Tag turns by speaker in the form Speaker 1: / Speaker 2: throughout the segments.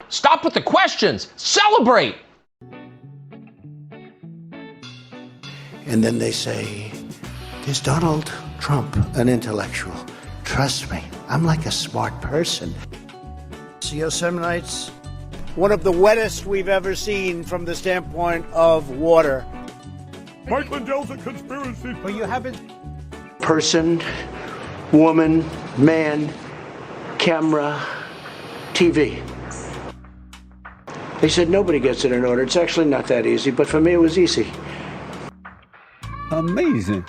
Speaker 1: Stop with the questions. Celebrate.
Speaker 2: And then they say, is Donald Trump an intellectual? Trust me, I'm like a smart person. Yosemite's one of the wettest we've ever seen from the standpoint of water.
Speaker 3: Mike Lindell's a conspiracy.
Speaker 2: Well, you haven't. Person, woman, man, camera, TV. They said nobody gets it in order. It's actually not that easy, but for me it was easy.
Speaker 4: Amazing.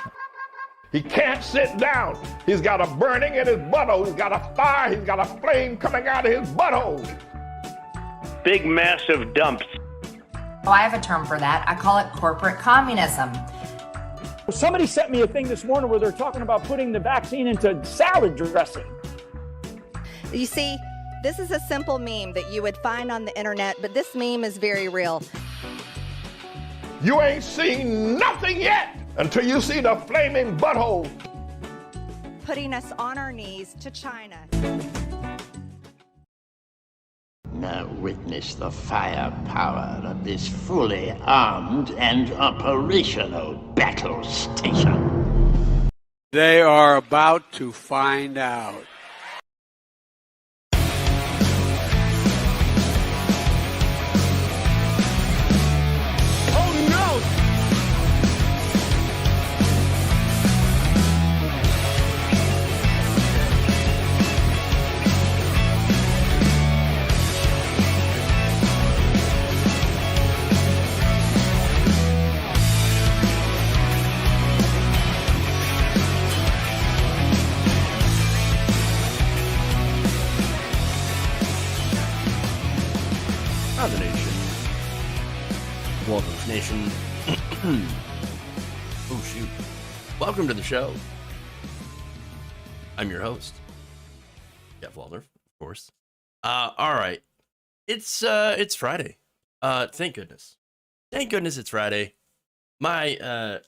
Speaker 3: He can't sit down. He's got a burning in his butthole. He's got a fire. He's got a flame coming out of his butthole.
Speaker 5: Big, massive dumps.
Speaker 6: Oh, I have a term for that. I call it corporate communism.
Speaker 7: Somebody sent me a thing this morning where they're talking about putting the vaccine into salad dressing.
Speaker 8: You see, this is a simple meme that you would find on the internet, but this meme is very real.
Speaker 3: You ain't seen nothing yet until you see the flaming butthole.
Speaker 8: Putting us on our knees to China.
Speaker 9: Now witness the firepower of this fully armed and operational battle station.
Speaker 4: They are about to find out.
Speaker 10: How's the nation? Welcome, nation. Oh, shoot. Welcome to the show. I'm your host, Jeff Waldorf, of course. All right. It's Friday. Thank goodness. Thank goodness it's Friday. Do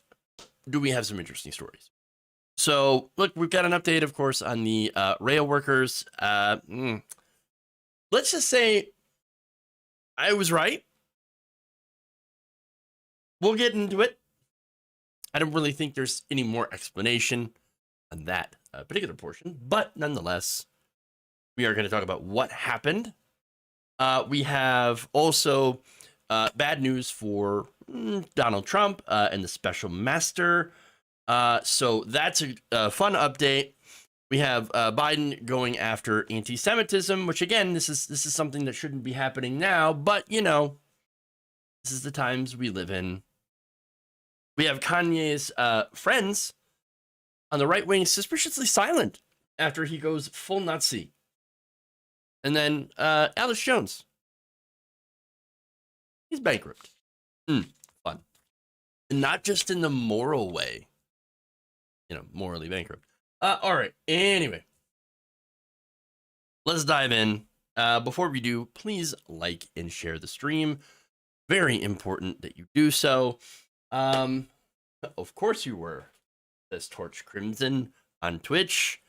Speaker 10: we have some interesting stories? So, look, we've got an update, of course, on the rail workers. Let's just say I was right. We'll get into it. I don't really think there's any more explanation on that particular portion, but nonetheless, we are going to talk about what happened. We have also bad news for Donald Trump and the special master. So that's a fun update. We have Biden going after anti-Semitism, which again, this is something that shouldn't be happening now, but you know, this is the times we live in. We have Kanye's friends on the right wing suspiciously silent after he goes full Nazi. And then Alex Jones. He's bankrupt. Fun. And not just in the moral way. You know, morally bankrupt. All right. Anyway. Let's dive in. Before we do, please like and share the stream. Very important that you do so. Of course you were. Says Torch Crimson on Twitch.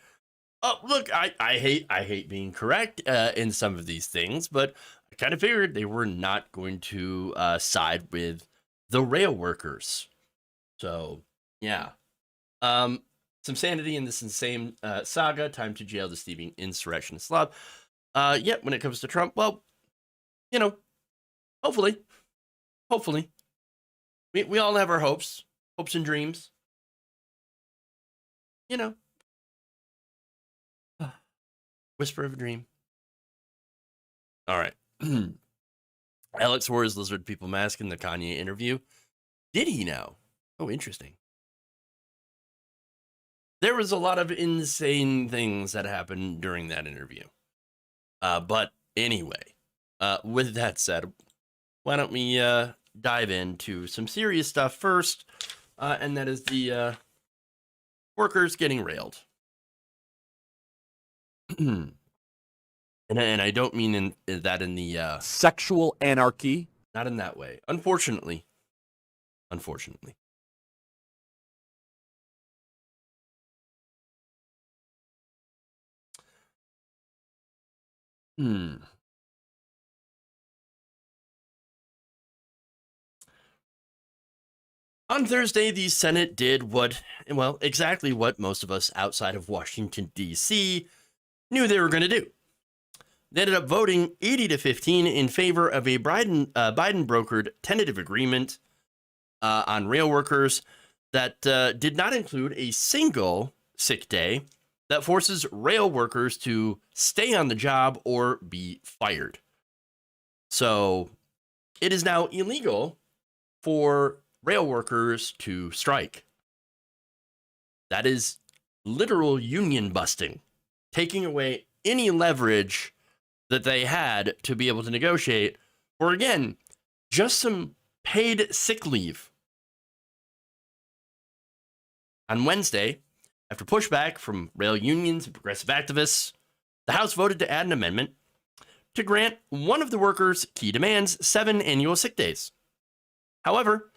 Speaker 10: Oh, look, I hate being correct in some of these things, but I kind of figured they were not going to side with the rail workers. So, yeah. Some sanity in this insane saga. Time to jail the thieving insurrectionist slob. Yet, when it comes to Trump, well, you know, hopefully. We all have our hopes and dreams. You know. Whisper of a dream. All right. Alex wore his lizard people mask in the Kanye interview. Did he now? Oh, interesting. There was a lot of insane things that happened during that interview. But anyway, with that said, why don't we dive into some serious stuff first, and that is the workers getting railed. And I don't mean in the
Speaker 11: sexual anarchy.
Speaker 10: Not in that way. Unfortunately. On Thursday, the Senate did exactly what most of us outside of Washington, D.C. knew they were going to do. They ended up voting 80-15 in favor of a Biden-brokered tentative agreement on rail workers that did not include a single sick day that forces rail workers to stay on the job or be fired. So it is now illegal for rail workers to strike. That is literal union busting, taking away any leverage that they had to be able to negotiate, or again, just some paid sick leave. On Wednesday, after pushback from rail unions and progressive activists, the House voted to add an amendment to grant one of the workers' key demands 7 annual sick days. However,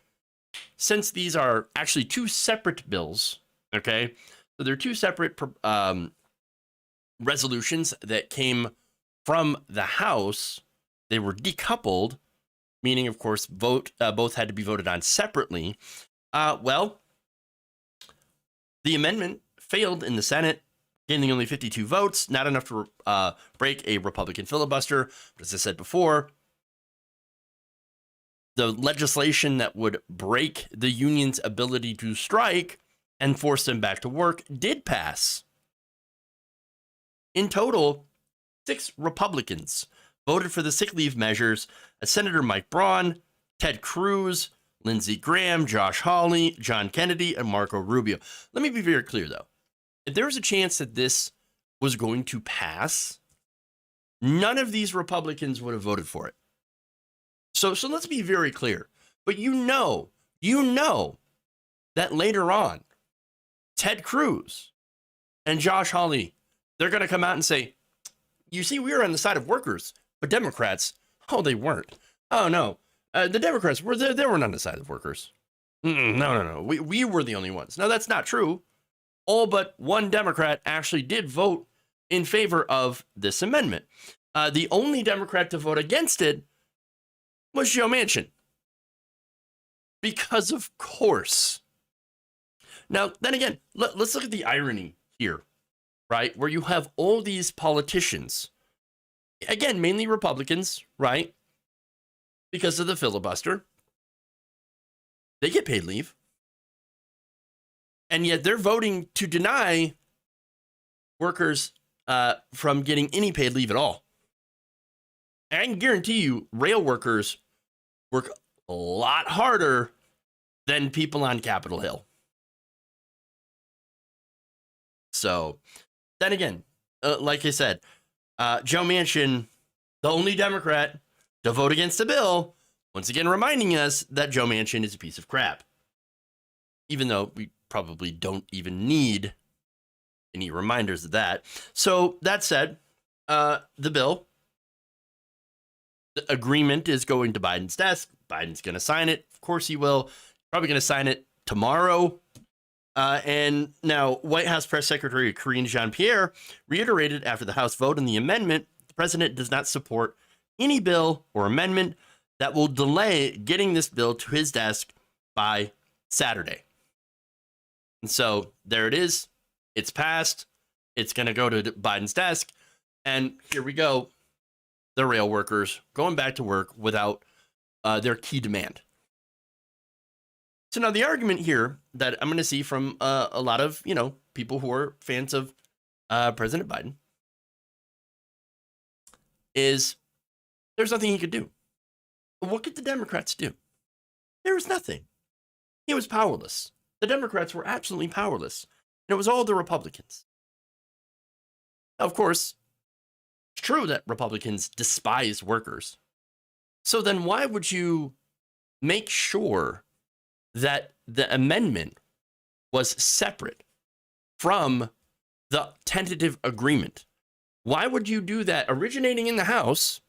Speaker 10: since these are actually two separate bills, okay, so they're two separate resolutions that came from the House, they were decoupled, meaning, of course, both had to be voted on separately. The amendment failed in the Senate, gaining only 52 votes, not enough to break a Republican filibuster. But as I said before, the legislation that would break the union's ability to strike and force them back to work did pass. In total, 6 Republicans voted for the sick leave measures as Senator Mike Braun, Ted Cruz, Lindsey Graham, Josh Hawley, John Kennedy, and Marco Rubio. Let me be very clear, though. If there was a chance that this was going to pass, none of these Republicans would have voted for it. So let's be very clear. But you know that later on, Ted Cruz and Josh Hawley, they're going to come out and say, you see, we were on the side of workers, but Democrats, they weren't. Oh, no. The Democrats, they weren't on the side of workers. No. We were the only ones. No, that's not true. All but one Democrat actually did vote in favor of this amendment. The only Democrat to vote against it was Joe Manchin. Because of course. Now, then again, let's look at the irony here, right? Where you have all these politicians, again, mainly Republicans, right? Because of the filibuster. They get paid leave. And yet they're voting to deny workers from getting any paid leave at all. And I can guarantee you, rail workers work a lot harder than people on Capitol Hill. So, then again, like I said, Joe Manchin, the only Democrat to vote against the bill, once again reminding us that Joe Manchin is a piece of crap. Even though we probably don't even need any reminders of that. So, that said, the bill, the agreement is going to Biden's desk. Biden's going to sign it. Of course he will. Probably going to sign it tomorrow. And now, White House Press Secretary Karine Jean-Pierre reiterated after the House vote on the amendment, the president does not support any bill or amendment that will delay getting this bill to his desk by Saturday. And so there it is. It's passed. It's going to go to Biden's desk. And here we go. The rail workers going back to work without their key demand. So now the argument here that I'm going to see from a lot of, people who are fans of President Biden is there's nothing he could do. What could the Democrats do? There was nothing. He was powerless. The Democrats were absolutely powerless. And it was all the Republicans. Now, of course, it's true that Republicans despise workers. So then why would you make sure that the amendment was separate from the tentative agreement? Why would you do that originating in the House,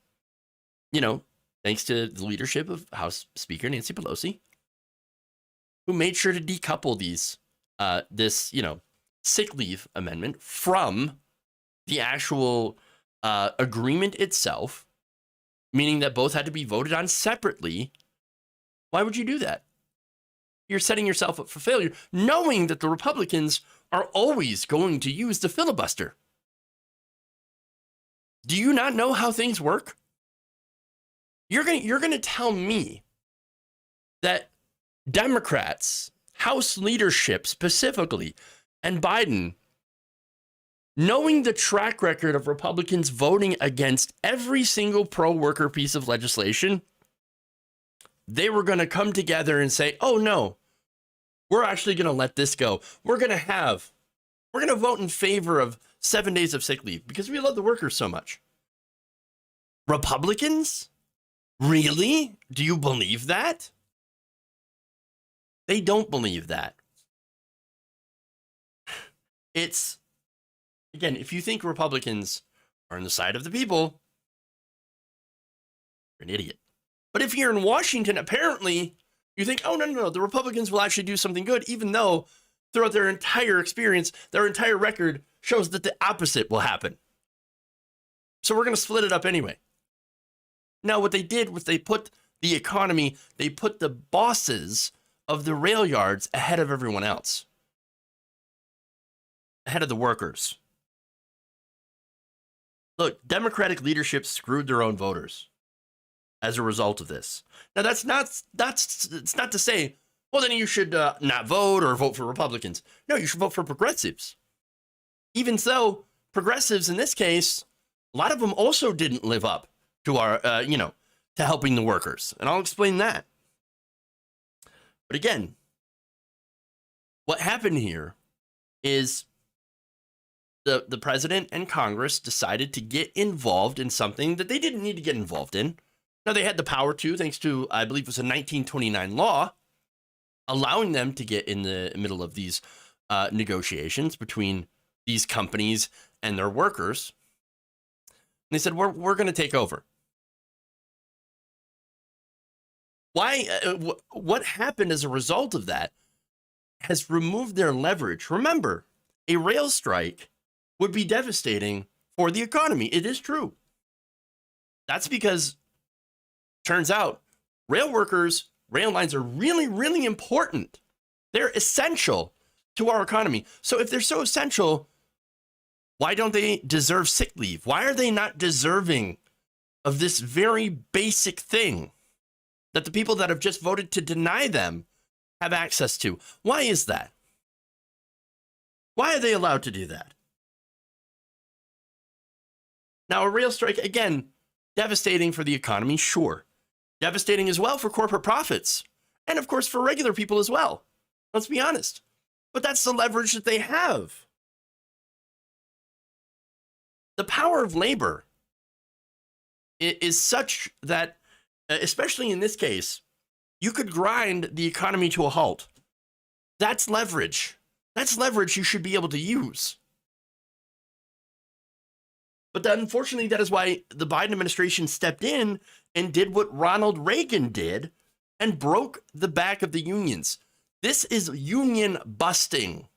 Speaker 10: thanks to the leadership of House Speaker Nancy Pelosi, who made sure to decouple this sick leave amendment from the actual agreement itself, meaning that both had to be voted on separately? Why would you do that? you're setting yourself up for failure, knowing that the Republicans are always going to use the filibuster. Do you not know how things work? You're going to tell me that Democrats, House leadership specifically, and Biden, knowing the track record of Republicans voting against every single pro-worker piece of legislation, they were going to come together and say, oh no, we're actually going to let this go. We're going to vote in favor of 7 days of sick leave because we love the workers so much. Republicans? Really? Do you believe that? They don't believe that. It's, again, if you think Republicans are on the side of the people, you're an idiot. But if you're in Washington, apparently you think, oh, no, the Republicans will actually do something good, even though throughout their entire experience, their entire record shows that the opposite will happen. So we're going to split it up anyway. Now, what they did was they put the economy, they put the bosses of the rail yards ahead of everyone else, ahead of the workers. Look, Democratic leadership screwed their own voters as a result of this. Now, it's not to say, well, then you should not vote or vote for Republicans. No, you should vote for progressives. Even so, progressives in this case, a lot of them also didn't live up to our, to helping the workers. And I'll explain that. But again, what happened here is the president and Congress decided to get involved in something that they didn't need to get involved in. Now, they had the power to, thanks to, I believe it was a 1929 law, allowing them to get in the middle of these negotiations between these companies and their workers. And they said, we're going to take over. Why? What happened as a result of that has removed their leverage. Remember, a rail strike would be devastating for the economy. It is true. That's because, turns out, rail workers, rail lines are really, really important. They're essential to our economy. So if they're so essential, why don't they deserve sick leave? Why are they not deserving of this very basic thing that the people that have just voted to deny them have access to? Why is that? Why are they allowed to do that? Now, a rail strike, again, devastating for the economy, sure. Devastating as well for corporate profits. And of course, for regular people as well. Let's be honest. But that's the leverage that they have. The power of labor is such that, especially in this case, you could grind the economy to a halt. That's leverage. That's leverage you should be able to use. But unfortunately, that is why the Biden administration stepped in and did what Ronald Reagan did and broke the back of the unions. This is union busting.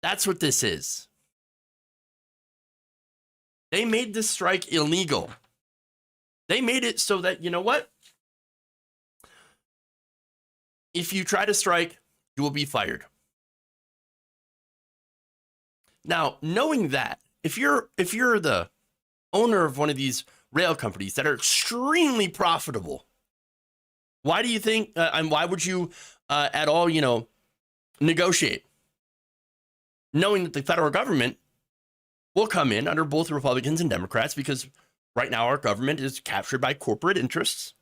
Speaker 10: That's what this is. They made this strike illegal. They made it so that, you know what? If you try to strike, you will be fired. Now, knowing that, if you're the owner of one of these rail companies that are extremely profitable, why do you think, and why would you at all, negotiate? Knowing that the federal government will come in under both Republicans and Democrats, because right now our government is captured by corporate interests.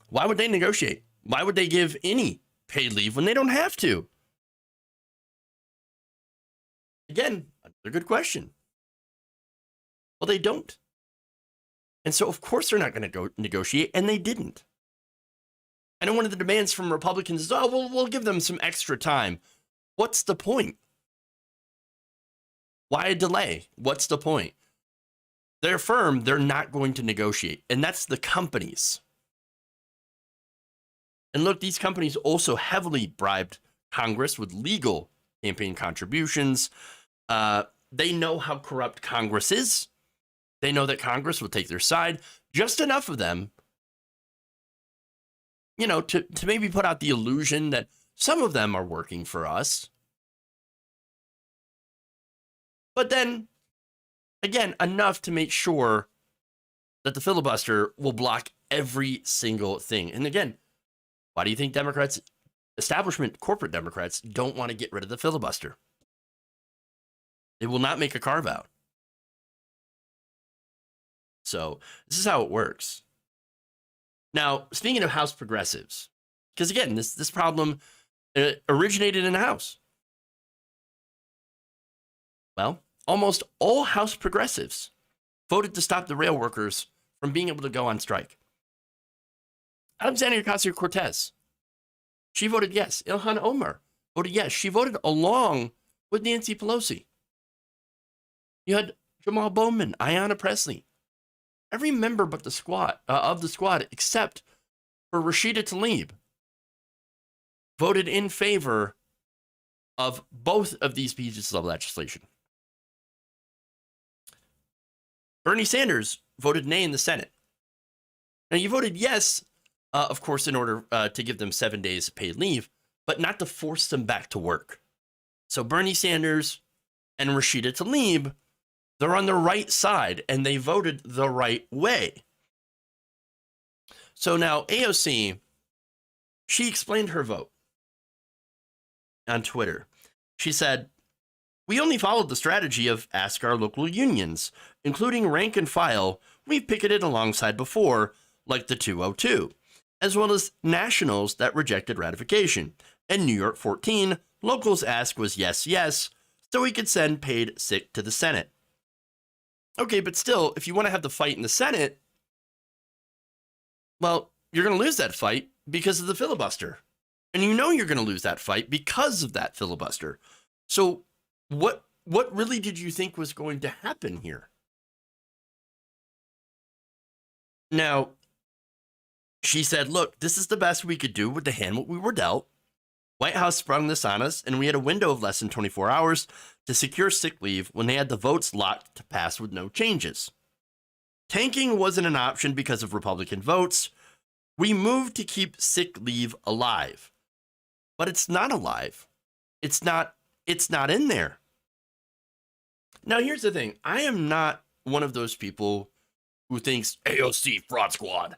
Speaker 10: Why would they negotiate? Why would they give any paid leave when they don't have to? Again, another good question. Well, they don't. And so, of course, they're not going to go negotiate, and they didn't. I know one of the demands from Republicans is, oh, we'll give them some extra time. What's the point? Why a delay? What's the point? They're firm, they're not going to negotiate, and that's the companies. And look, these companies also heavily bribed Congress with legal campaign contributions. They know how corrupt Congress is. They know that Congress will take their side. Just enough of them, to maybe put out the illusion that some of them are working for us. But then, again, enough to make sure that the filibuster will block every single thing. And again, why do you think Democrats, establishment corporate Democrats, don't want to get rid of the filibuster? They will not make a carve out. So this is how it works. Now, speaking of House progressives, because again, this problem originated in the House. Well, almost all House progressives voted to stop the rail workers from being able to go on strike. Alexandria Ocasio-Cortez, she voted yes. Ilhan Omar voted yes. She voted along with Nancy Pelosi. You had Jamal Bowman, Ayanna Pressley, every member but the squad of the squad, except for Rashida Tlaib, voted in favor of both of these pieces of legislation. Bernie Sanders voted nay in the Senate. Now, you voted yes, of course, in order to give them 7 days of paid leave, but not to force them back to work. So Bernie Sanders and Rashida Tlaib, they're on the right side, and they voted the right way. So now AOC, she explained her vote on Twitter. She said, "We only followed the strategy of ask our local unions, including rank and file we've picketed alongside before, like the 202, as well as nationals that rejected ratification. And New York 14, locals' ask was yes, yes, so we could send paid sick to the Senate." Okay, but still, if you want to have the fight in the Senate, well, you're going to lose that fight because of the filibuster. And you know you're going to lose that fight because of that filibuster. So what really did you think was going to happen here? Now, she said, look, this is the best we could do with the hand what we were dealt. White House sprung this on us, and we had a window of less than 24 hours to secure sick leave when they had the votes locked to pass with no changes. Tanking wasn't an option because of Republican votes. We moved to keep sick leave alive. But it's not alive. It's not in there. Now, here's the thing. I am not one of those people who thinks AOC fraud squad.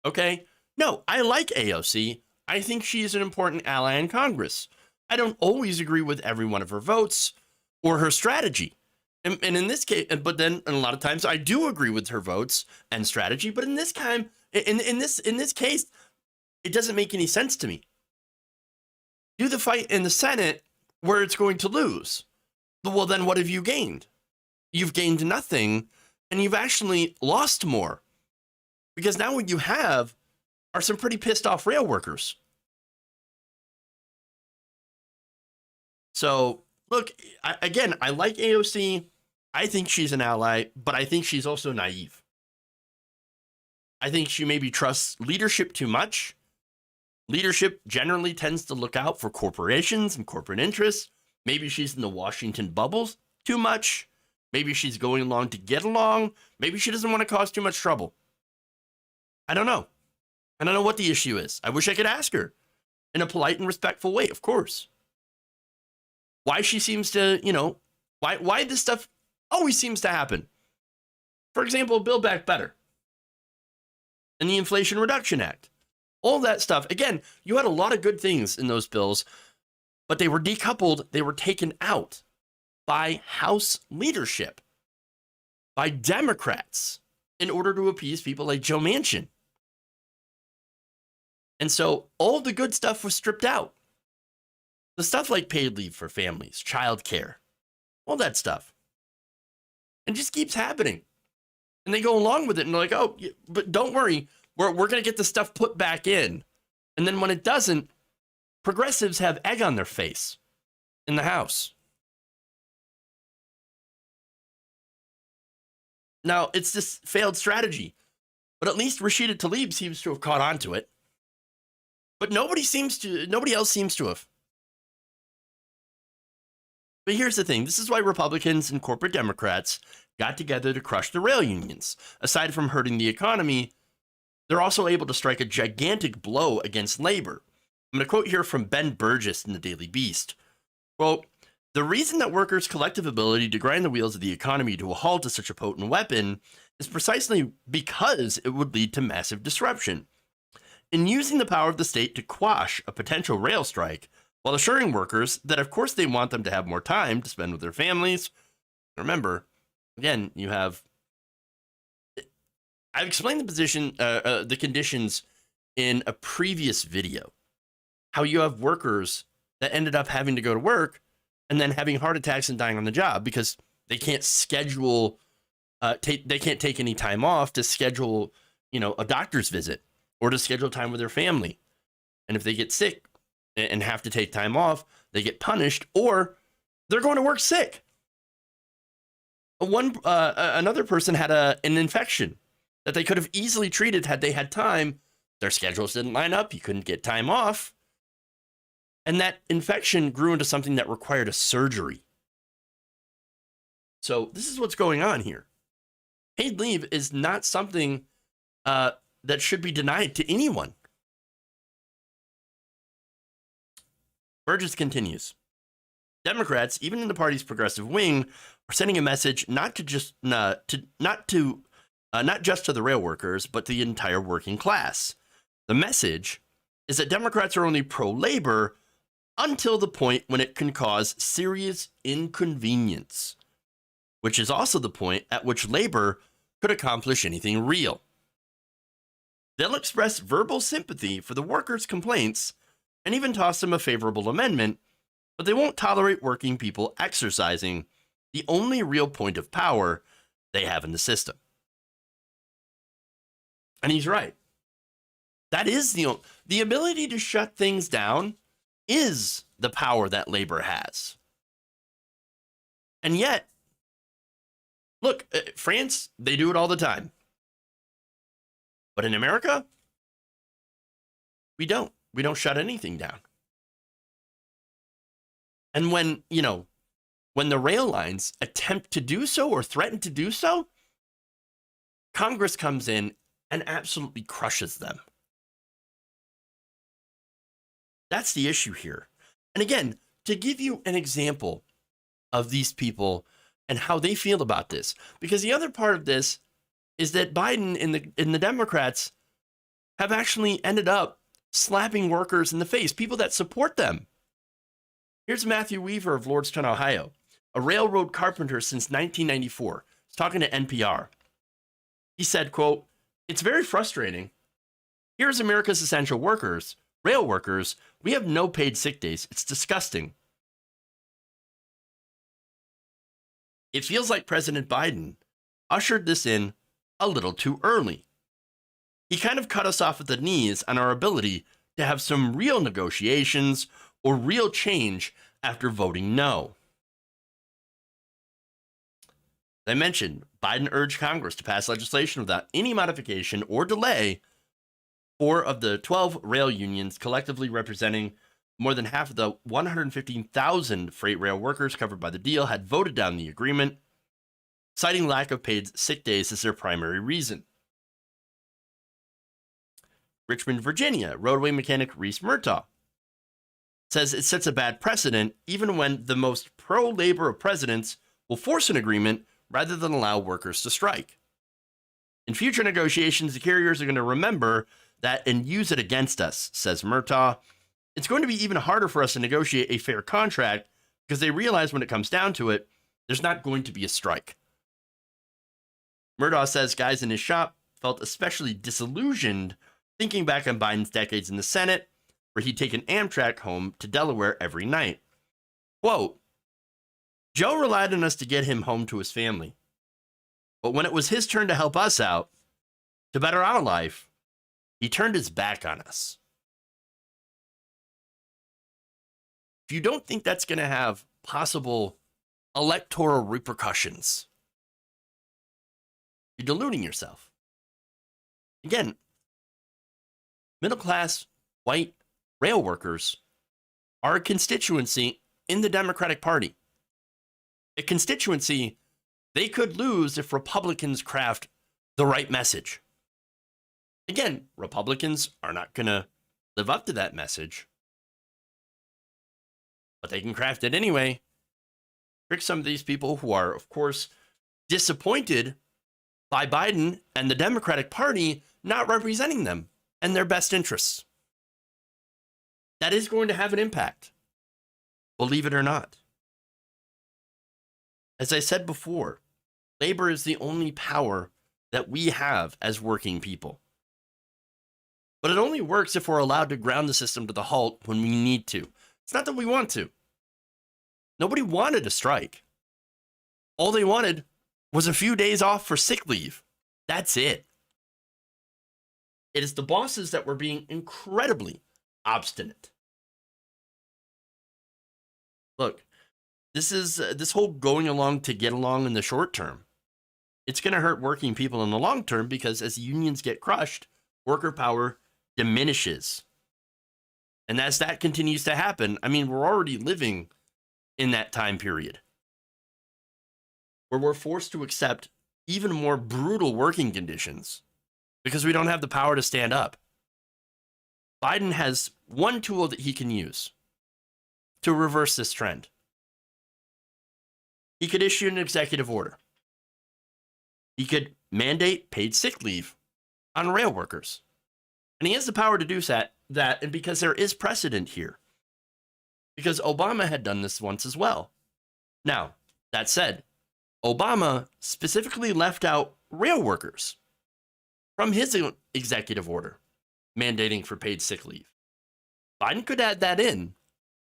Speaker 10: Okay? No, I like AOC. I think she's an important ally in Congress. I don't always agree with every one of her votes or her strategy. And in this case, but then a lot of times I do agree with her votes and strategy. But in this time, in this case, it doesn't make any sense to me. Do the fight in the Senate where it's going to lose. Well, then what have you gained? You've gained nothing, and you've actually lost more. Because now what you have are some pretty pissed off rail workers. So, look, I like AOC. I think she's an ally, but I think she's also naive. I think she maybe trusts leadership too much. Leadership generally tends to look out for corporations and corporate interests. Maybe she's in the Washington bubbles too much. Maybe she's going along to get along. Maybe she doesn't want to cause too much trouble. I don't know. I don't know what the issue is. I wish I could ask her in a polite and respectful way, of course. Why she seems to, why this stuff always seems to happen. For example, Build Back Better and the Inflation Reduction Act. All that stuff. Again, you had a lot of good things in those bills, but they were decoupled. They were taken out by House leadership, by Democrats, in order to appease people like Joe Manchin. And so all the good stuff was stripped out. The stuff like paid leave for families, childcare, all that stuff. And it just keeps happening. And they go along with it and they're like, oh, but don't worry, we're going to get the stuff put back in. And then when it doesn't, progressives have egg on their face in the House. Now, it's this failed strategy, but at least Rashida Tlaib seems to have caught on to it. But nobody else seems to have. But here's the thing. This is why Republicans and corporate Democrats got together to crush the rail unions. Aside from hurting the economy, they're also able to strike a gigantic blow against labor. I'm going to quote here from Ben Burgess in the Daily Beast. Quote, "The reason that workers' collective ability to grind the wheels of the economy to a halt is such a potent weapon is precisely because it would lead to massive disruption. In using the power of the state to quash a potential rail strike, while assuring workers that of course they want them to have more time to spend with their families." Remember, again, you have, I've explained the conditions in a previous video, how you have workers that ended up having to go to work and then having heart attacks and dying on the job because they can't schedule, they can't take any time off to schedule, a doctor's visit or to schedule time with their family. And if they get sick and have to take time off, they get punished or they're going to work sick. Another person had an infection that they could have easily treated had they had time. Their schedules didn't line up. You couldn't get time off. And that infection grew into something that required a surgery. So this is what's going on here. Paid leave is not something that should be denied to anyone. Burgess continues. Democrats, even in the party's progressive wing, are sending a message not just to the rail workers, but to the entire working class. The message is that Democrats are only pro-labor until the point when it can cause serious inconvenience, which is also the point at which labor could accomplish anything real. They'll express verbal sympathy for the workers' complaints and even toss them a favorable amendment, but they won't tolerate working people exercising the only real point of power they have in the system. And he's right. That is the ability to shut things down is the power that labor has. And yet, look, France, they do it all the time. But in America, we don't. We don't shut anything down. And when the rail lines attempt to do so or threaten to do so, Congress comes in and absolutely crushes them. That's the issue here. And again, to give you an example of these people and how they feel about this, because the other part of this is that Biden and the Democrats have actually ended up slapping workers in the face, people that support them. Here's Matthew Weaver of Lordstown, Ohio, a railroad carpenter since 1994. He's talking to NPR. He said, quote, "It's very frustrating. Here's America's essential workers, rail workers. We have no paid sick days. It's disgusting. It feels like President Biden ushered this in a little too early. He kind of cut us off at the knees on our ability to have some real negotiations or real change after voting no." As I mentioned, Biden urged Congress to pass legislation without any modification or delay. 4 of the 12 rail unions, collectively representing more than half of the 115,000 freight rail workers covered by the deal, had voted down the agreement, citing lack of paid sick days as their primary reason. Richmond, Virginia, roadway mechanic Reese Murtaugh says it sets a bad precedent even when the most pro-labor of presidents will force an agreement rather than allow workers to strike. In future negotiations, the carriers are going to remember that and use it against us, says Murtaugh. It's going to be even harder for us to negotiate a fair contract because they realize when it comes down to it, there's not going to be a strike. Murtaugh says guys in his shop felt especially disillusioned thinking back on Biden's decades in the Senate, where he'd taken Amtrak home to Delaware every night. Quote, "Joe relied on us to get him home to his family. But when it was his turn to help us out, to better our life, he turned his back on us." If you don't think that's going to have possible electoral repercussions, you're deluding yourself. Again, middle-class white rail workers are a constituency in the Democratic Party. A constituency they could lose if Republicans craft the right message. Again, Republicans are not going to live up to that message, but they can craft it anyway. Trick some of these people who are, of course, disappointed by Biden and the Democratic Party not representing them and their best interests. That is going to have an impact, believe it or not. As I said before, labor is the only power that we have as working people. But it only works if we're allowed to ground the system to the halt when we need to. It's not that we want to. Nobody wanted a strike. All they wanted was a few days off for sick leave. That's it. It is the bosses that were being incredibly obstinate. Look, this whole going along to get along in the short term. It's going to hurt working people in the long term because as unions get crushed, worker power diminishes. And as that continues to happen, I mean, we're already living in that time period where we're forced to accept even more brutal working conditions because we don't have the power to stand up. Biden has one tool that he can use to reverse this trend. He could issue an executive order. He could mandate paid sick leave on rail workers. And he has the power to do that, and because there is precedent here. Because Obama had done this once as well. Now, that said, Obama specifically left out rail workers from his executive order mandating for paid sick leave. Biden could add that in,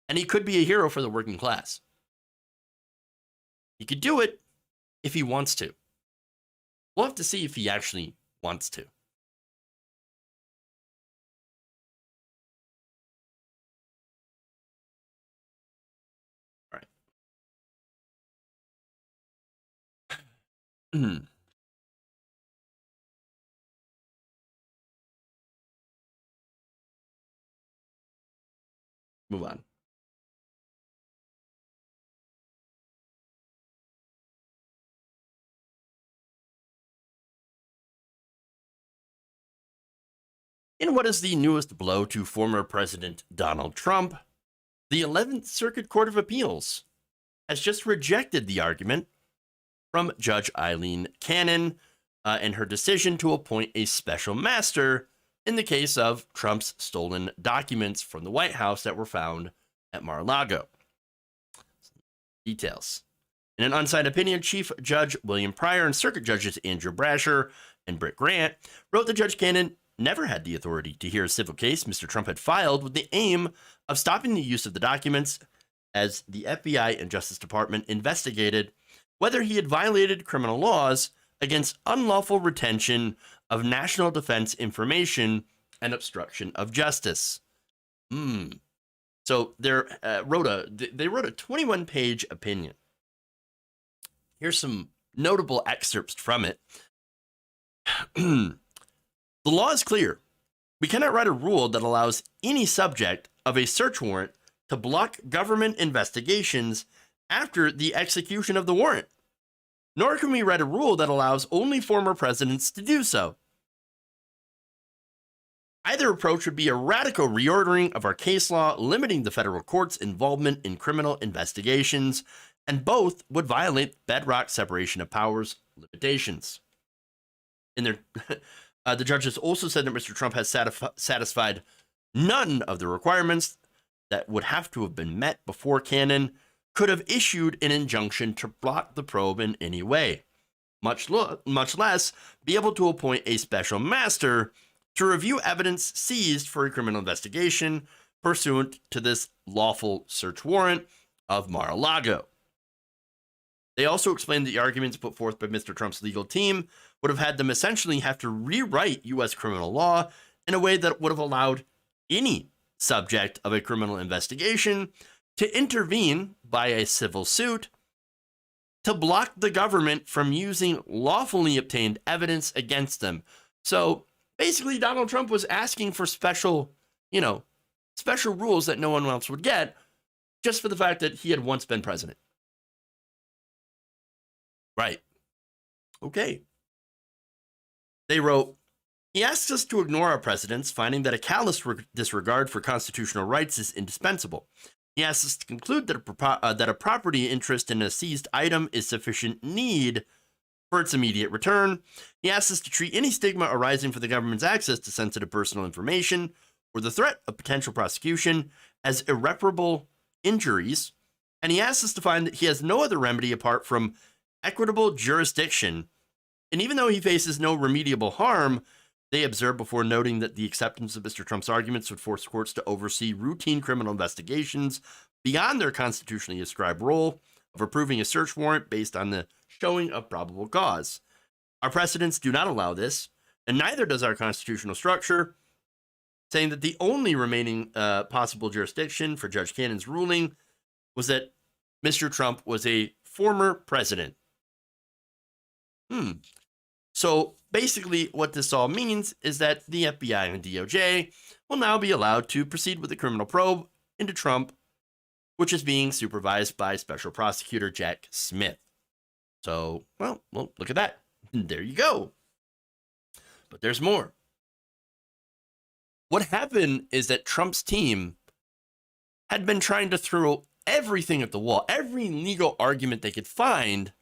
Speaker 10: and he could be a hero for the working class. He could do it if he wants to. We'll have to see if he actually wants to. All right. Move on. In what is the newest blow to former President Donald Trump, the 11th Circuit Court of Appeals has just rejected the argument from Judge Eileen Cannon and her decision to appoint a special master in the case of Trump's stolen documents from the White House that were found at Mar-a-Lago. Details. In an unsigned opinion, Chief Judge William Pryor and Circuit Judges Andrew Brasher and Britt Grant wrote that Judge Cannon never had the authority to hear a civil case Mr. Trump had filed with the aim of stopping the use of the documents as the FBI and Justice Department investigated whether he had violated criminal laws against unlawful retention of national defense information and obstruction of justice. So they wrote a 21-page opinion. Here's some notable excerpts from it. The law is clear. We cannot write a rule that allows any subject of a search warrant to block government investigations after the execution of the warrant. Nor can we write a rule that allows only former presidents to do so. Either approach would be a radical reordering of our case law, limiting the federal court's involvement in criminal investigations, and both would violate bedrock separation of powers limitations. In their the judges also said that Mr. Trump has satisfied none of the requirements that would have to have been met before Cannon could have issued an injunction to block the probe in any way, much less be able to appoint a special master to review evidence seized for a criminal investigation pursuant to this lawful search warrant of Mar-a-Lago. They also explained the arguments put forth by Mr. Trump's legal team would have had them essentially have to rewrite U.S. criminal law in a way that would have allowed any subject of a criminal investigation to intervene by a civil suit to block the government from using lawfully obtained evidence against them. So basically, Donald Trump was asking for special rules that no one else would get just for the fact that he had once been president. Right. Okay. They wrote, He asks us to ignore our precedents, finding that a callous disregard for constitutional rights is indispensable. He asks us to conclude that a property interest in a seized item is sufficient need for its immediate return. He asks us to treat any stigma arising from the government's access to sensitive personal information or the threat of potential prosecution as irreparable injuries. And he asks us to find that he has no other remedy apart from equitable jurisdiction. And even though he faces no remediable harm, they observe before noting that the acceptance of Mr. Trump's arguments would force courts to oversee routine criminal investigations beyond their constitutionally ascribed role of approving a search warrant based on the showing of probable cause. Our precedents do not allow this, and neither does our constitutional structure, saying that the only remaining possible jurisdiction for Judge Cannon's ruling was that Mr. Trump was a former president. So basically what this all means is that the FBI and DOJ will now be allowed to proceed with the criminal probe into Trump, which is being supervised by Special Prosecutor Jack Smith. So, well, look at that. There you go. But there's more. What happened is that Trump's team had been trying to throw everything at the wall, every legal argument they could find,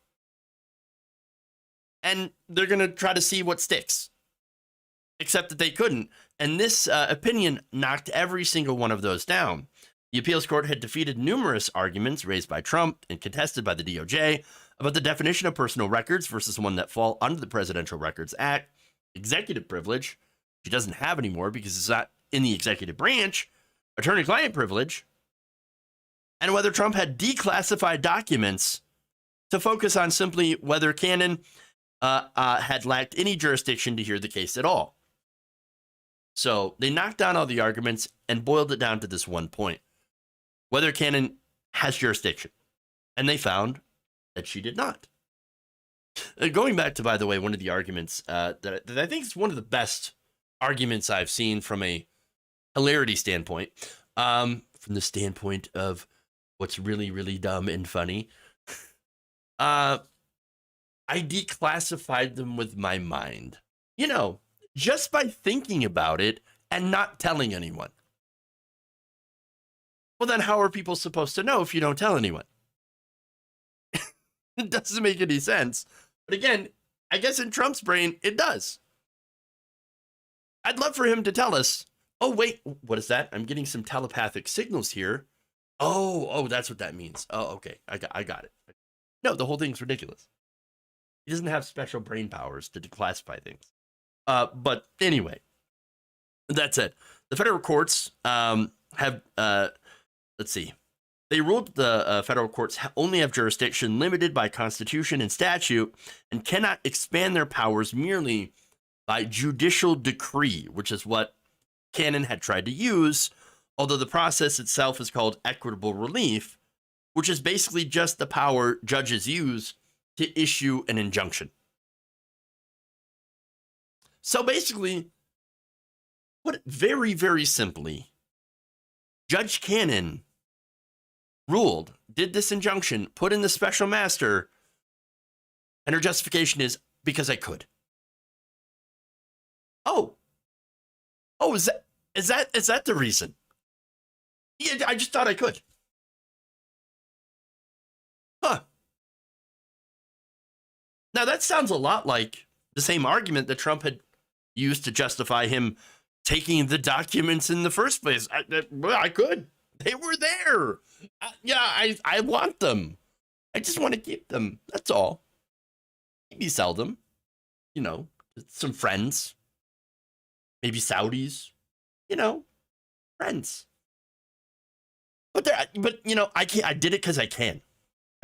Speaker 10: and they're going to try to see what sticks. Except that they couldn't. And this opinion knocked every single one of those down. The appeals court had defeated numerous arguments raised by Trump and contested by the DOJ about the definition of personal records versus one that fall under the Presidential Records Act, executive privilege, which he doesn't have anymore because it's not in the executive branch, attorney-client privilege, and whether Trump had declassified documents to focus on simply whether Cannon had lacked any jurisdiction to hear the case at all. So they knocked down all the arguments and boiled it down to this one point: whether Cannon has jurisdiction. And they found that she did not. Going back to, by the way, one of the arguments that I think is one of the best arguments I've seen from a hilarity standpoint, from the standpoint of what's really, really dumb and funny. I declassified them with my mind. You know, just by thinking about it and not telling anyone. Well, then how are people supposed to know if you don't tell anyone? It doesn't make any sense. But again, I guess in Trump's brain, it does. I'd love for him to tell us, oh, wait, what is that? I'm getting some telepathic signals here. Oh, that's what that means. Oh, okay, I got it. No, the whole thing's ridiculous. He doesn't have special brain powers to declassify things. But anyway, that said, the federal courts have, let's see, they ruled the federal courts only have jurisdiction limited by constitution and statute and cannot expand their powers merely by judicial decree, which is what Cannon had tried to use, although the process itself is called equitable relief, which is basically just the power judges use to issue an injunction. So basically, put very, very simply, Judge Cannon ruled, did this injunction, put in the special master, and her justification is because I could. Oh, is that the reason? Yeah, I just thought I could. Huh. Now that sounds a lot like the same argument that Trump had used to justify him taking the documents in the first place. I could. They were there. I want them. I just want to keep them. That's all. Maybe sell them. You know, some friends. Maybe Saudis. You know, friends. But you know, I can't. I did it because I can.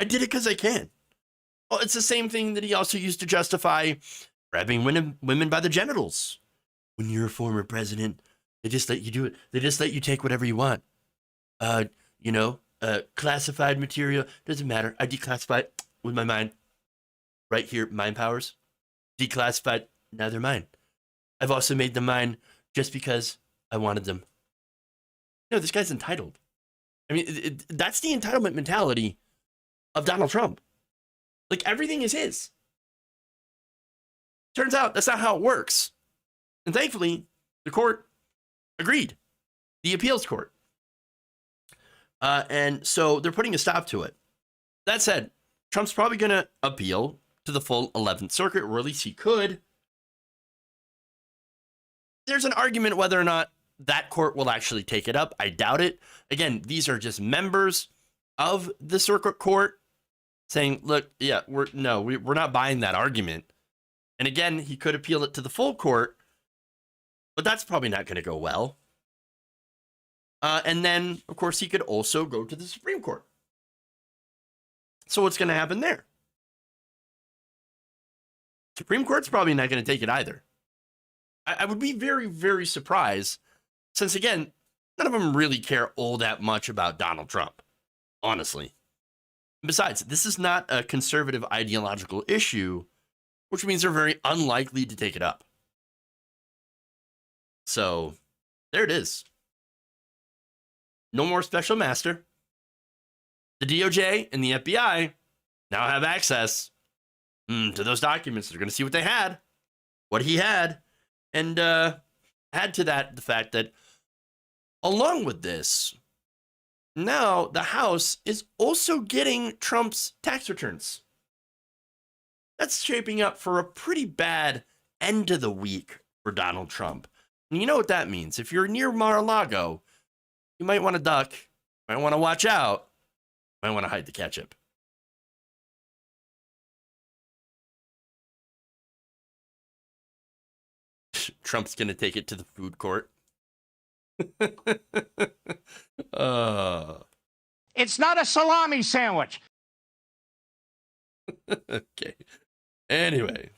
Speaker 10: I did it because I can. Well, it's the same thing that he also used to justify grabbing women by the genitals. When you're a former president, they just let you do it. They just let you take whatever you want. You know, classified material, doesn't matter. I declassify it with my mind. Right here, mind powers. Declassified, now they're mine. I've also made them mine just because I wanted them. No, this guy's entitled. I mean, that's the entitlement mentality of Donald Trump. Like, everything is his. Turns out that's not how it works. And thankfully, the court agreed, the appeals court. And so they're putting a stop to it. That said, Trump's probably going to appeal to the full 11th Circuit, or at least he could. There's an argument whether or not that court will actually take it up. I doubt it. Again, these are just members of the circuit court saying, look, yeah, we're not buying that argument. And again, he could appeal it to the full court, but that's probably not going to go well. And then, of course, he could also go to the Supreme Court. So what's going to happen there? Supreme Court's probably not going to take it either. I would be very, very surprised, since, again, none of them really care all that much about Donald Trump, honestly. Besides, this is not a conservative ideological issue, which means they're very unlikely to take it up. So, there it is. No more special master. The DOJ and the FBI now have access to those documents. They're going to see what they had, what he had, and add to that the fact that along with this, now the House is also getting Trump's tax returns. That's shaping up for a pretty bad end of the week for Donald Trump. And you know what that means. If you're near Mar-a-Lago, you might want to duck, might want to watch out, might want to hide the ketchup. Trump's going to take it to the food court.
Speaker 7: It's not a salami sandwich.
Speaker 10: Okay. Anyway.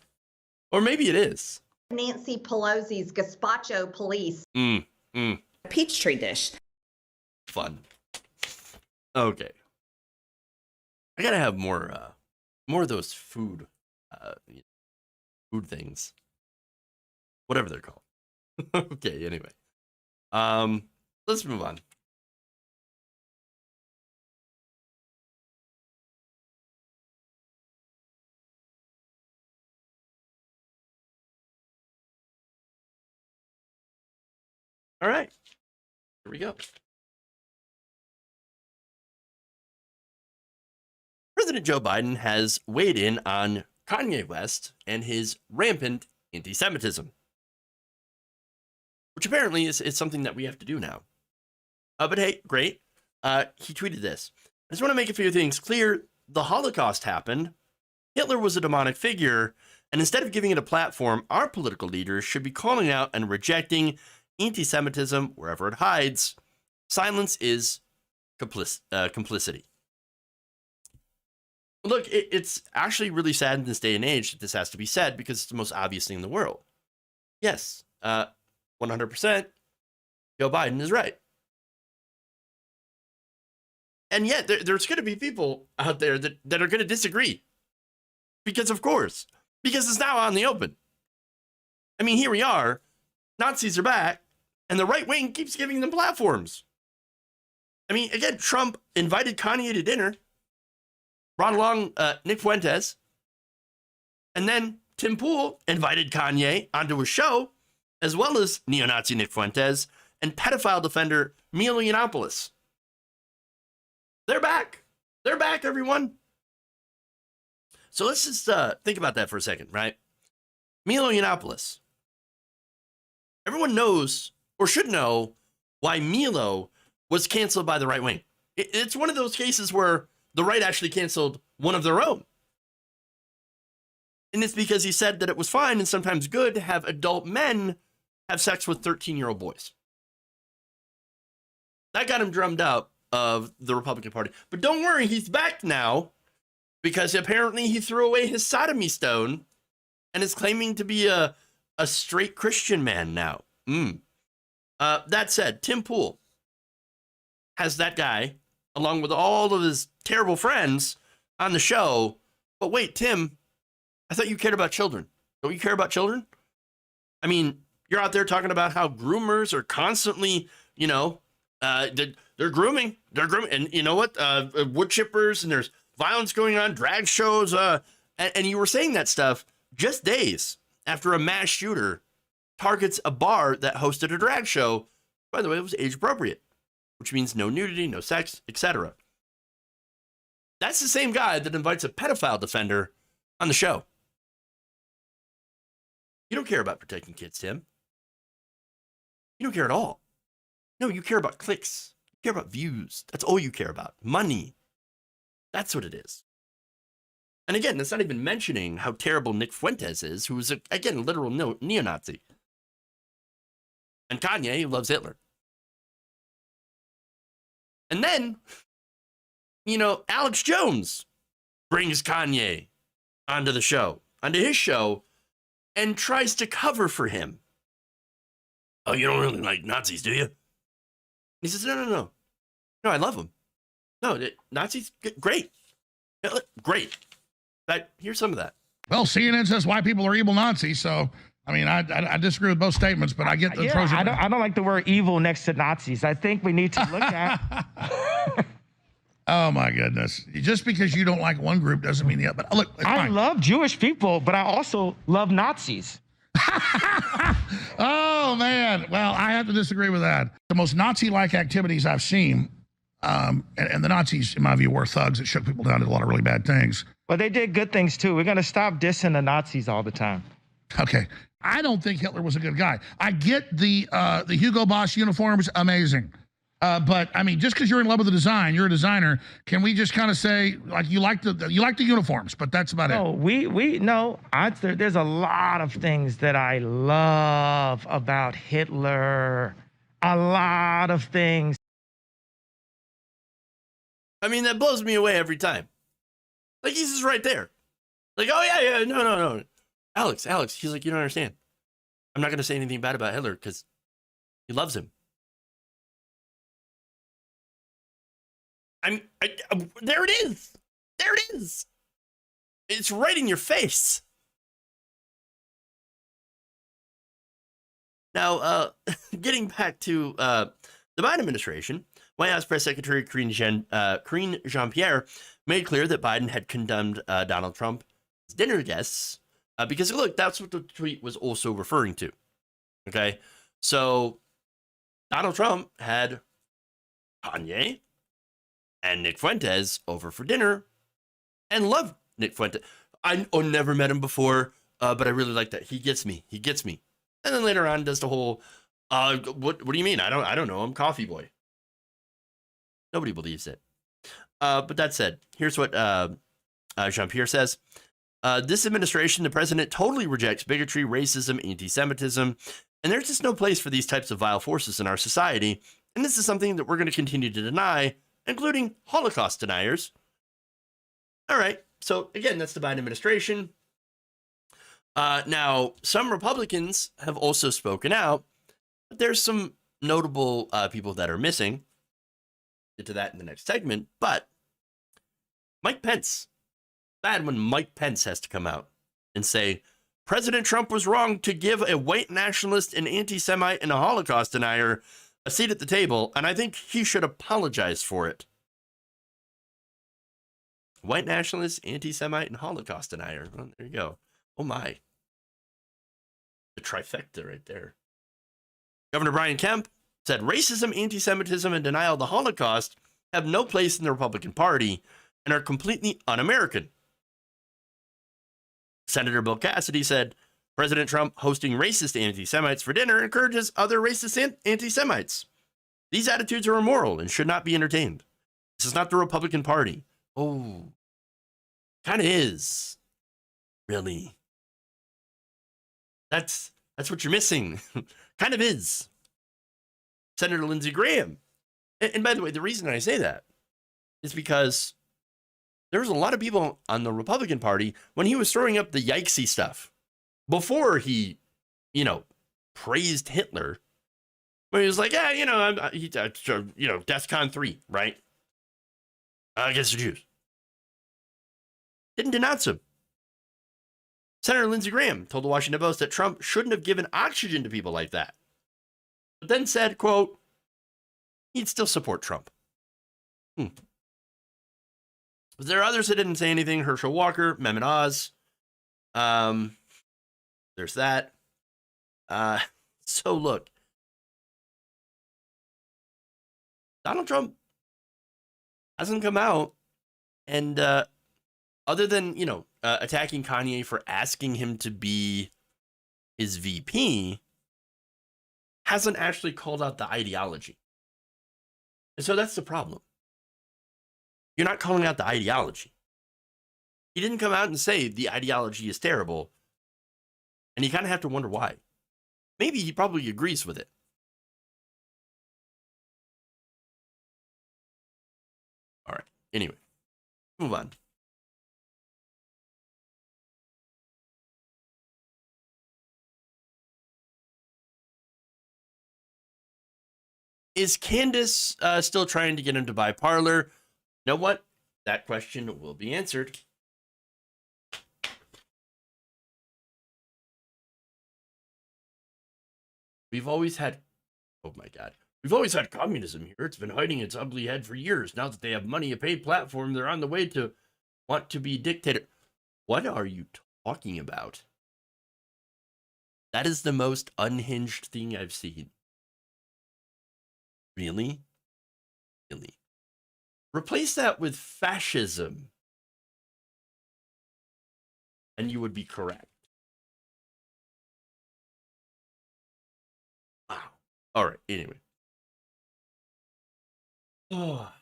Speaker 10: Or maybe it is.
Speaker 8: Nancy Pelosi's gazpacho police.
Speaker 6: Peachtree dish.
Speaker 10: Fun. Okay. I gotta have more of those food things. Whatever they're called. Okay, anyway. Let's move on. All right. Here we go. President Joe Biden has weighed in on Kanye West and his rampant anti-Semitism, which apparently is something that we have to do now. But hey, great. He tweeted this. I just want to make a few things clear. The Holocaust happened. Hitler was a demonic figure. And instead of giving it a platform, our political leaders should be calling out and rejecting anti-Semitism wherever it hides. Silence is complicity. Look, it's actually really sad in this day and age that this has to be said because it's the most obvious thing in the world. Yes, 100%, Joe Biden is right. And yet, there's going to be people out there that are going to disagree. Because, of course, because it's now out in the open. I mean, here we are, Nazis are back, and the right wing keeps giving them platforms. I mean, again, Trump invited Kanye to dinner, brought along Nick Fuentes, and then Tim Pool invited Kanye onto his show, as well as neo-Nazi Nick Fuentes and pedophile defender Milo Yiannopoulos. They're back. They're back, everyone. So let's just think about that for a second, right? Milo Yiannopoulos. Everyone knows, or should know, why Milo was canceled by the right wing. It's one of those cases where the right actually canceled one of their own. And it's because he said that it was fine and sometimes good to have adult men have sex with 13-year-old boys. That got him drummed out of the Republican Party. But don't worry, he's back now because apparently he threw away his sodomy stone and is claiming to be a straight Christian man now. That said, Tim Pool has that guy, along with all of his terrible friends, on the show. But wait, Tim, I thought you cared about children. Don't you care about children? I mean, you're out there talking about how groomers are constantly, they're grooming. They're grooming. And you know what? Wood chippers, and there's violence going on, drag shows. And you were saying that stuff just days after a mass shooter targets a bar that hosted a drag show. By the way, it was age appropriate, which means no nudity, no sex, etc. That's the same guy that invites a pedophile defender on the show. You don't care about protecting kids, Tim. You don't care at all. No, you care about clicks. You care about views. That's all you care about. Money. That's what it is. And again, that's not even mentioning how terrible Nick Fuentes is, who is, again, a literal neo-Nazi. And Kanye, who loves Hitler. And then, Alex Jones brings Kanye onto the show, onto his show, and tries to cover for him. Oh, you don't really like Nazis, do you? He says, no. No, I love them. No, Nazis, great. Great. But here's some of that.
Speaker 12: Well, CNN says white people are evil Nazis, so, I mean, I disagree with both statements, but I get the pros.
Speaker 13: I don't like the word evil next to Nazis. I think we need to look at...
Speaker 12: Oh, my goodness. Just because you don't like one group doesn't mean the other. But look,
Speaker 13: I love Jewish people, but I also love Nazis.
Speaker 12: Oh, man. Well, I have to disagree with that. The most Nazi-like activities I've seen, and the Nazis, in my view, were thugs that shook people down, did a lot of really bad things.
Speaker 13: Well, they did good things, too. We're going to stop dissing the Nazis all the time.
Speaker 12: Okay. I don't think Hitler was a good guy. I get the Hugo Boss uniforms, amazing. But I mean, just because you're in love with the design, you're a designer. Can we just kind of say, like, you like the uniforms, but that's about it?
Speaker 13: No. There's a lot of things that I love about Hitler. A lot of things.
Speaker 10: I mean, that blows me away every time. Like, he's just right there. Like, oh yeah, no. Alex, he's like, you don't understand. I'm not going to say anything bad about Hitler because he loves him. There it is. There it is. It's right in your face. Now, getting back to the Biden administration, White House Press Secretary Karine Jean-Pierre made clear that Biden had condemned Donald Trump's dinner guests because, look, that's what the tweet was also referring to. Okay, so Donald Trump had Kanye and Nick Fuentes over for dinner and loved Nick Fuentes. I never met him before, but I really like that. He gets me. And then later on does the whole, what do you mean? I don't know. I'm Coffee Boy. Nobody believes it. But that said, here's what Jean-Pierre says. This administration, the president totally rejects bigotry, racism, anti-Semitism, and there's just no place for these types of vile forces in our society. And this is something that we're going to continue to deny, including Holocaust deniers. All right. So again, that's the Biden administration. Now, some Republicans have also spoken out, but there's some notable people that are missing. Get to that in the next segment. But Mike Pence, bad when Mike Pence has to come out and say, President Trump was wrong to give a white nationalist, an anti-Semite, and a Holocaust denier a seat at the table, and I think he should apologize for it. White nationalist, anti-Semite, and Holocaust denier. Well, there you go. Oh my. The trifecta right there. Governor Brian Kemp said racism, anti-Semitism, and denial of the Holocaust have no place in the Republican Party and are completely un-American. Senator Bill Cassidy said, President Trump hosting racist anti-Semites for dinner encourages other racist anti-Semites. These attitudes are immoral and should not be entertained. This is not the Republican Party. Oh, kind of is. Really. That's what you're missing. Kind of is. Senator Lindsey Graham. And by the way, the reason I say that is because there was a lot of people on the Republican Party when he was throwing up the yikesy stuff before he, praised Hitler. When he was like, yeah, DEFCON 3, right? Against the Jews. Didn't denounce him. Senator Lindsey Graham told the Washington Post that Trump shouldn't have given oxygen to people like that. But then said, quote, he'd still support Trump. But there are others that didn't say anything. Herschel Walker, Mehmet Oz. There's that. So look, Donald Trump hasn't come out and other than, attacking Kanye for asking him to be his VP, hasn't actually called out the ideology. And so that's the problem. You're not calling out the ideology. He didn't come out and say the ideology is terrible. And you kind of have to wonder why. Maybe he probably agrees with it. All right. Anyway, move on. Is Candace still trying to get him to buy Parler? You know what? That question will be answered. We've always had, oh my God, we've always had communism here. It's been hiding its ugly head for years. Now that they have money, a paid platform, they're on the way to want to be dictator. What are you talking about? That is the most unhinged thing I've seen. Really? Really? Replace that with fascism, and you would be correct. Wow. All right. Anyway. Oh.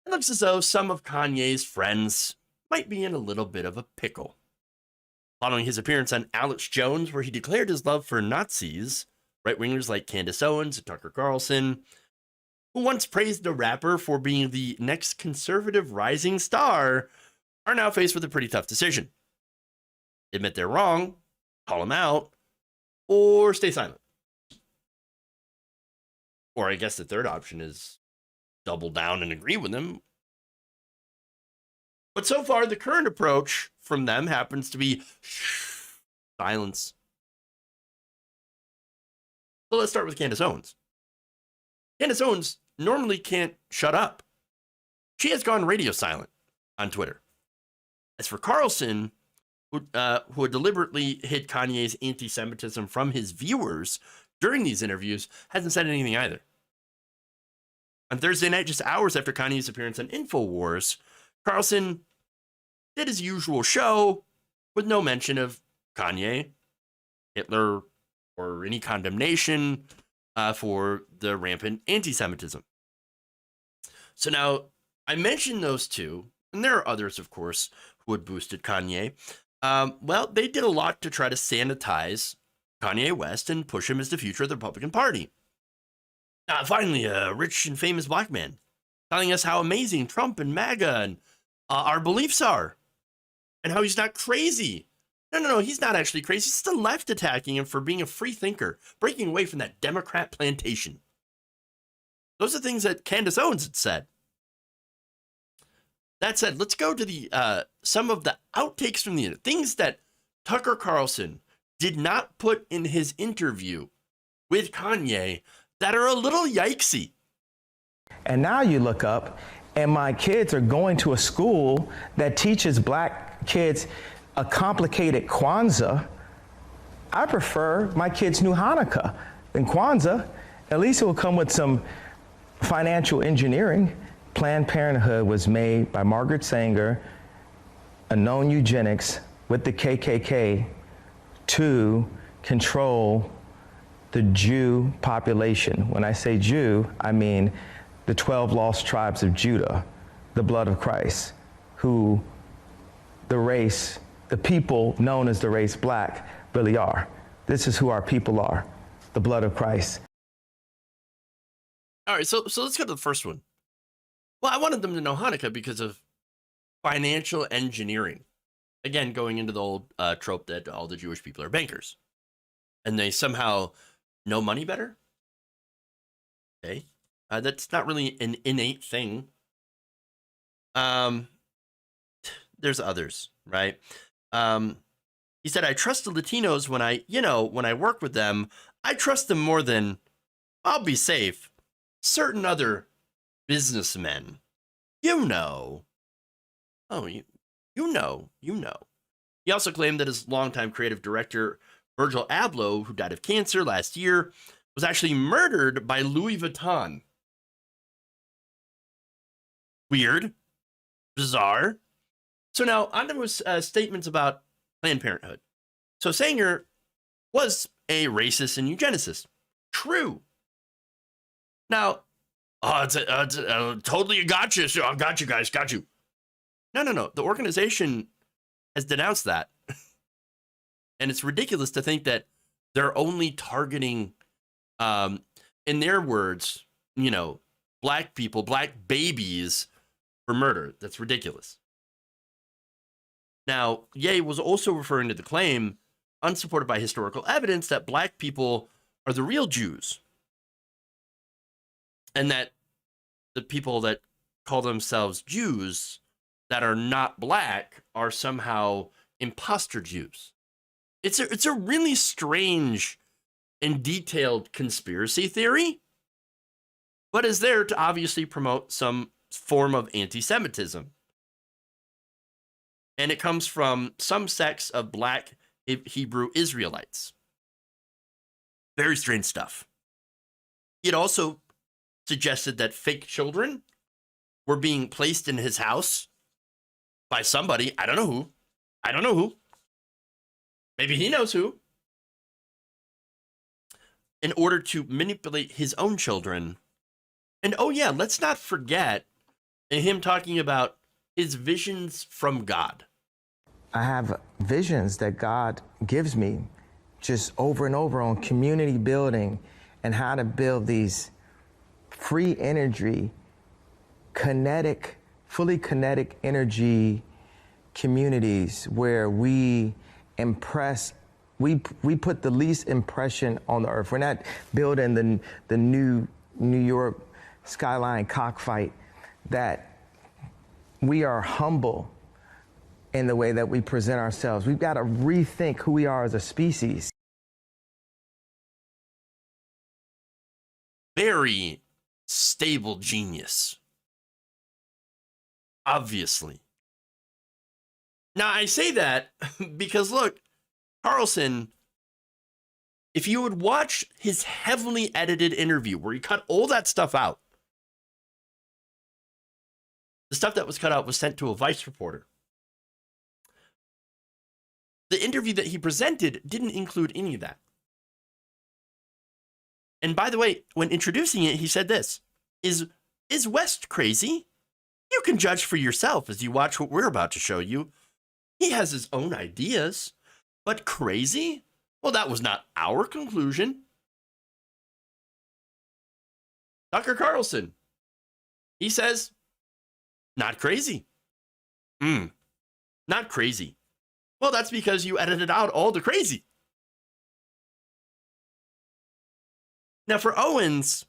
Speaker 10: It looks as though some of Kanye's friends might be in a little bit of a pickle. Following his appearance on Alex Jones, where he declared his love for Nazis, right-wingers like Candace Owens and Tucker Carlson, who once praised the rapper for being the next conservative rising star, are now faced with a pretty tough decision. Admit they're wrong, call him out, or stay silent. Or I guess the third option is double down and agree with him. But so far, the current approach from them happens to be silence. So let's start with Candace Owens. Candace Owens normally can't shut up. She has gone radio silent on Twitter. As for Carlson, who had deliberately hid Kanye's anti-Semitism from his viewers during these interviews, hasn't said anything either. On Thursday night, just hours after Kanye's appearance on InfoWars, Carlson did his usual show with no mention of Kanye, Hitler, or any condemnation for the rampant anti-Semitism. So now, I mentioned those two, and there are others, of course, who had boosted Kanye. Well, they did a lot to try to sanitize Kanye West and push him as the future of the Republican Party. Finally, a rich and famous black man telling us how amazing Trump and MAGA and our beliefs are, and how he's not crazy. No, he's not actually crazy. It's the left attacking him for being a free thinker, breaking away from that Democrat plantation. Those are things that Candace Owens had said. That said, let's go to the some of the outtakes from the internet, things that Tucker Carlson did not put in his interview with Kanye that are a little yikesy.
Speaker 13: And now you look up, and my kids are going to a school that teaches black kids a complicated Kwanzaa. I prefer my kids knew Hanukkah than Kwanzaa. At least it will come with some financial engineering. Planned Parenthood was made by Margaret Sanger, a known eugenics, with the KKK to control the Jew population. When I say Jew, I mean the 12 lost tribes of Judah, the blood of Christ, who the people known as the race black really are. This is who our people are, the blood of Christ.
Speaker 10: All right, so let's go to the first one. Well, I wanted them to know Hanukkah because of financial engineering. Again, going into the old trope that all the Jewish people are bankers. And they somehow know money better? Okay. That's not really an innate thing. There's others, right? He said, I trust the Latinos when I work with them. I trust them more than, I'll be safe, certain other businessmen. Oh, you know. He also claimed that his longtime creative director, Virgil Abloh, who died of cancer last year, was actually murdered by Louis Vuitton. Weird. Bizarre. So now, on to his statements about Planned Parenthood. So Sanger was a racist and eugenicist. True. Now, it's totally a gotcha. So, got you guys, got you. No. The organization has denounced that. And it's ridiculous to think that they're only targeting, in their words, black people, black babies for murder. That's ridiculous. Now, Ye was also referring to the claim, unsupported by historical evidence, that black people are the real Jews. And that the people that call themselves Jews that are not black are somehow imposter Jews. It's a really strange and detailed conspiracy theory, but is there to obviously promote some form of anti-Semitism. And it comes from some sects of black Hebrew Israelites. Very strange stuff. It also suggested that fake children were being placed in his house by somebody. I don't know who. Maybe he knows who. In order to manipulate his own children. And oh yeah, let's not forget him talking about his visions from God.
Speaker 13: I have visions that God gives me just over and over on community building and how to build these free energy, fully kinetic energy communities where we put the least impression on the earth. We're not building the new New York skyline cockfight, that we are humble in the way that we present ourselves. We've got to rethink who we are as a species.
Speaker 10: Very stable genius. Obviously. Now, I say that because, look, Carlson, if you would watch his heavily edited interview where he cut all that stuff out, the stuff that was cut out was sent to a Vice reporter. The interview that he presented didn't include any of that. And by the way, when introducing it, he said this, is West crazy? You can judge for yourself as you watch what we're about to show you. He has his own ideas, but crazy? Well, that was not our conclusion. Tucker Carlson, he says, not crazy. Not crazy. Well, that's because you edited out all the crazy. Now for Owens,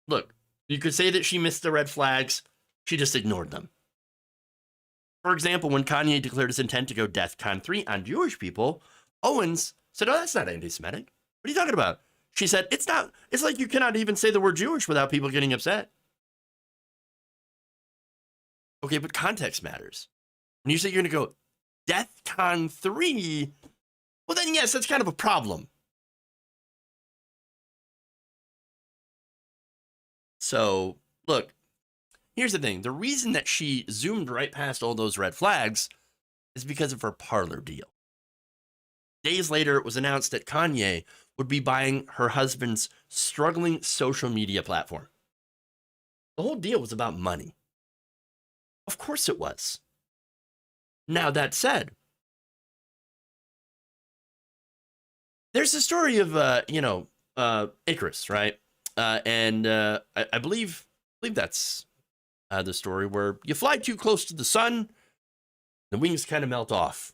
Speaker 10: look, you could say that she missed the red flags. She just ignored them. For example, when Kanye declared his intent to go DEFCON 3 on Jewish people, Owens said, oh, that's not anti-Semitic. What are you talking about? She said, it's not. It's like you cannot even say the word Jewish without people getting upset. Okay, but context matters. When you say you're going to go DEFCON 3, well, then, yes, that's kind of a problem. So, look, here's the thing. The reason that she zoomed right past all those red flags is because of her Parler deal. Days later, it was announced that Kanye would be buying her husband's struggling social media platform. The whole deal was about money. Of course it was. Now, that said, there's a story of, Icarus, right? I believe that's the story where you fly too close to the sun, the wings kind of melt off.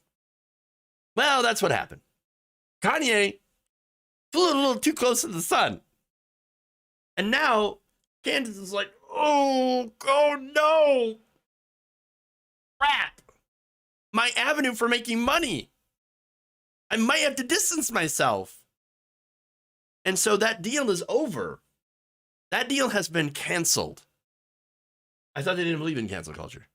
Speaker 10: Well, that's what happened. Kanye flew a little too close to the sun. And now Candace is like, oh no. Crap. My avenue for making money. I might have to distance myself. And so that deal is over. That deal has been canceled. I thought they didn't believe in cancel culture.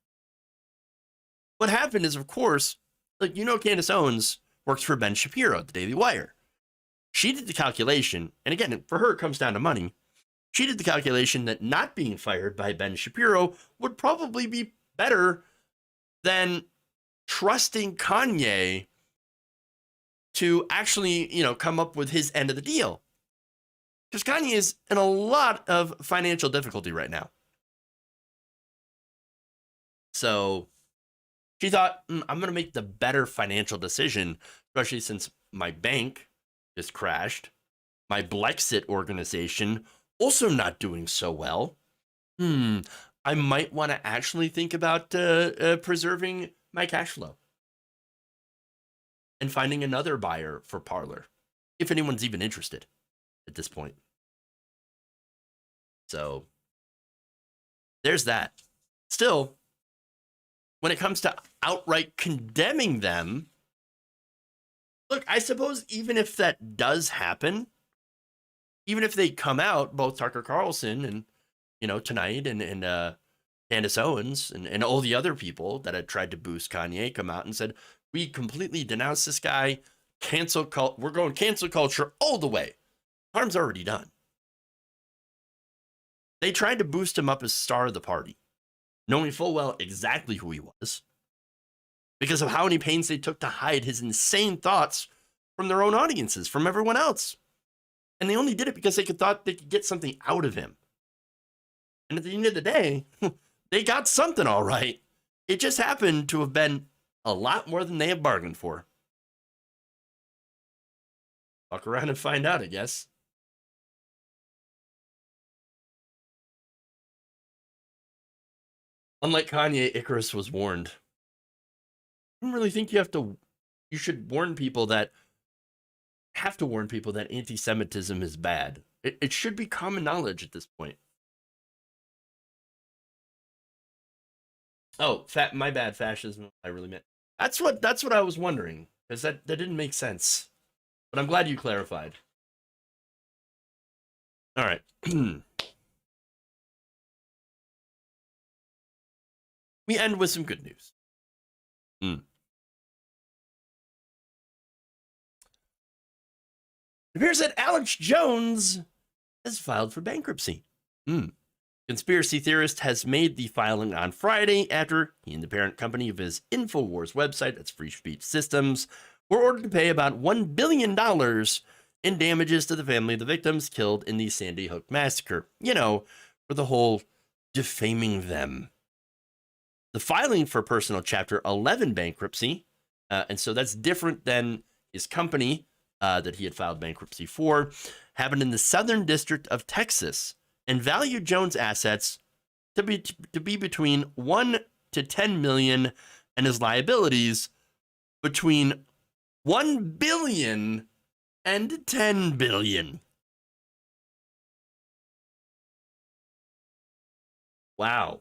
Speaker 10: what happened is, of course, like, Candace Owens works for Ben Shapiro at the Daily Wire. She did the calculation, and again, for her, it comes down to money. She did the calculation that not being fired by Ben Shapiro would probably be better than trusting Kanye to actually, come up with his end of the deal. Because Kanye is in a lot of financial difficulty right now. So she thought, I'm going to make the better financial decision, especially since my bank just crashed. My Blexit organization also not doing so well. I might want to actually think about preserving my cash flow and finding another buyer for Parler, if anyone's even interested at this point. So there's that. Still, when it comes to outright condemning them, look, I suppose even if that does happen, even if they come out, both Tucker Carlson and, tonight and Candace Owens and all the other people that had tried to boost Kanye come out and said, we completely denounce this guy, we're going cancel culture all the way. Harm's already done. They tried to boost him up as star of the party, knowing full well exactly who he was, because of how many pains they took to hide his insane thoughts from their own audiences, from everyone else. And they only did it because they thought they could get something out of him. And at the end of the day, they got something all right. It just happened to have been a lot more than they have bargained for. Walk around and find out, I guess. Unlike Kanye, Icarus was warned. I don't really think you should warn people that anti-Semitism is bad. It should be common knowledge at this point. Oh, my bad, fascism. I really meant. That's what I was wondering, because that didn't make sense. But I'm glad you clarified. All right. We end with some good news. It appears that Alex Jones has filed for bankruptcy. Conspiracy theorist has made the filing on Friday after he and the parent company of his InfoWars website, that's Free Speech Systems, were ordered to pay about $1 billion in damages to the family of the victims killed in the Sandy Hook massacre. For the whole defaming them. The filing for personal Chapter 11 bankruptcy, and so that's different than his company that he had filed bankruptcy for, happened in the Southern District of Texas, and valued Jones' assets to be between 1 to 10 million, and his liabilities between 1 billion and 10 billion. Wow.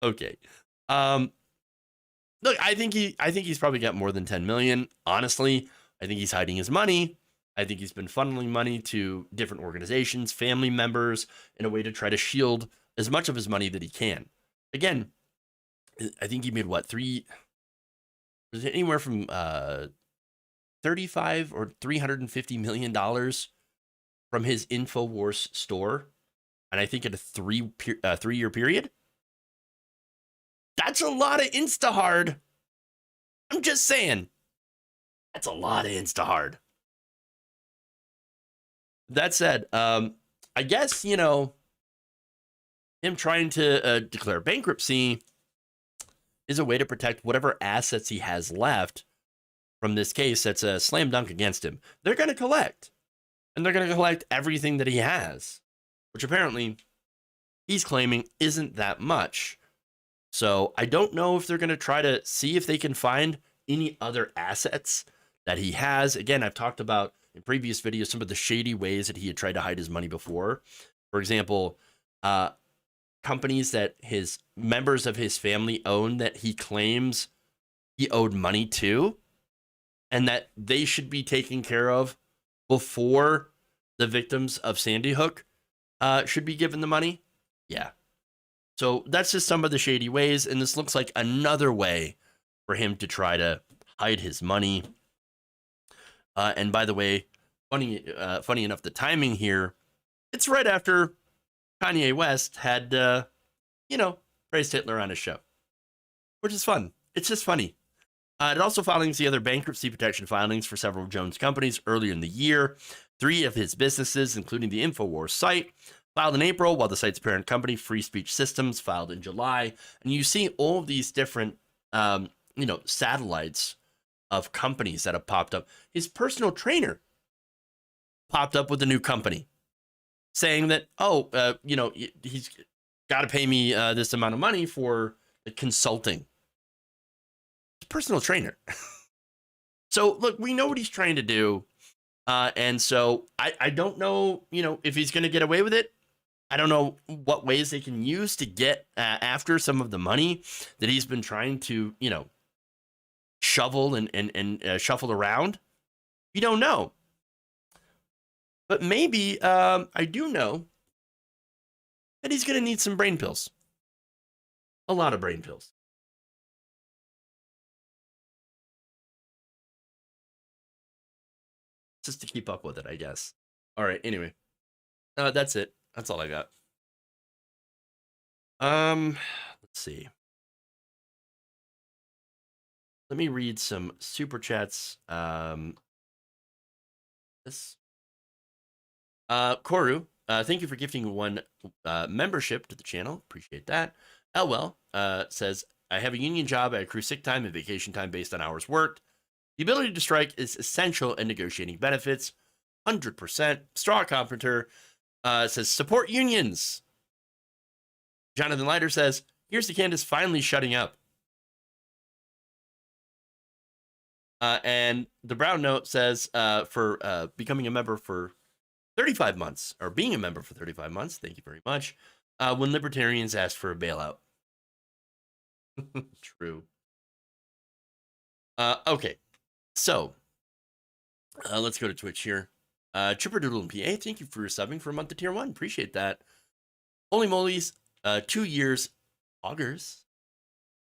Speaker 10: Okay. Look, I think he's probably got more than 10 million. Honestly, I think he's hiding his money. I think he's been funneling money to different organizations, family members, in a way to try to shield as much of his money that he can. Again, I think he made was it anywhere from 35 or $350 million from his InfoWars store, and I think in a 3-year period. That's a lot of Instahard. I'm just saying. That's a lot of Instahard. That said, I guess, him trying to declare bankruptcy is a way to protect whatever assets he has left from this case that's a slam dunk against him. They're going to collect. And they're going to collect everything that he has, which apparently he's claiming isn't that much. So I don't know if they're going to try to see if they can find any other assets that he has. Again, I've talked about in previous videos some of the shady ways that he had tried to hide his money before. For example, companies that his members of his family own that he claims he owed money to, and that they should be taken care of before the victims of Sandy Hook should be given the money. Yeah. So that's just some of the shady ways, and this looks like another way for him to try to hide his money. And by the way, funny enough, the timing here, it's right after Kanye West had, praised Hitler on his show, which is fun. It's just funny. It also filings the other bankruptcy protection filings for several Jones companies earlier in the year. 3 of his businesses, including the InfoWars site, filed in April, while the site's parent company, Free Speech Systems, filed in July. And you see all of these different, satellites of companies that have popped up. His personal trainer popped up with a new company saying that, he's got to pay me this amount of money for the consulting. It's a personal trainer. So, look, we know what he's trying to do. And so I don't know, if he's going to get away with it. I don't know what ways they can use to get after some of the money that he's been trying to, shovel and shuffle around. You don't know. But maybe I do know that he's going to need some brain pills. A lot of brain pills. Just to keep up with it, I guess. All right, anyway. That's it. That's all I got. Let's see. Let me read some super chats. Koru, thank you for gifting 1 membership to the channel. Appreciate that. Elwell says, I have a union job. I accrue sick time and vacation time based on hours worked. The ability to strike is essential in negotiating benefits. 100%. Straw Carpenter says, support unions. Jonathan Leiter says, here's to Candace finally shutting up. And the Brown Note says, for becoming a member for 35 months, or being a member for 35 months, thank you very much, when libertarians asked for a bailout. True. Okay, so let's go to Twitch here. Chipper Doodle and PA, thank you for subbing for a month of tier 1. Appreciate that. Holy moly's, 2 years, augers.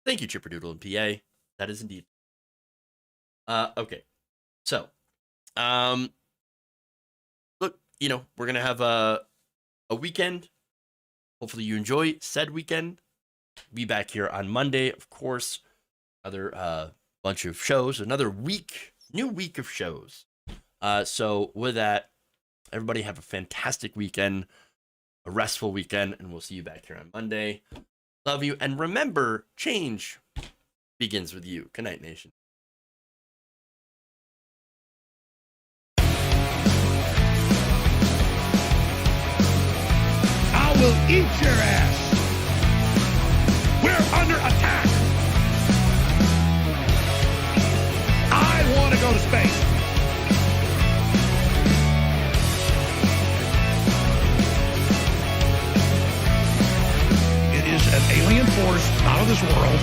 Speaker 10: Thank you, Chipper Doodle and PA. That is indeed. Okay, so, look, we're going to have a weekend. Hopefully you enjoy said weekend. Be back here on Monday, of course. Another bunch of shows, another new week of shows. So with that, everybody have a fantastic weekend, a restful weekend, and we'll see you back here on Monday. Love you. And remember, change begins with you. Good night, nation.
Speaker 12: I will eat your ass. We're under attack. I want to go to space. It is an alien force out of this world.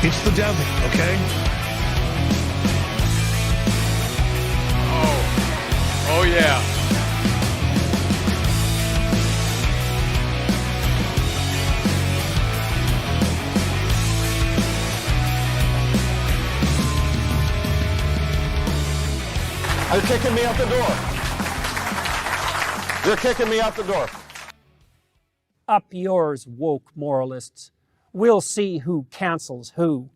Speaker 12: It's the devil, okay?
Speaker 4: Oh yeah.
Speaker 14: They're kicking me out the door. They're kicking me out the door.
Speaker 15: Up yours, woke moralists. We'll see who cancels who.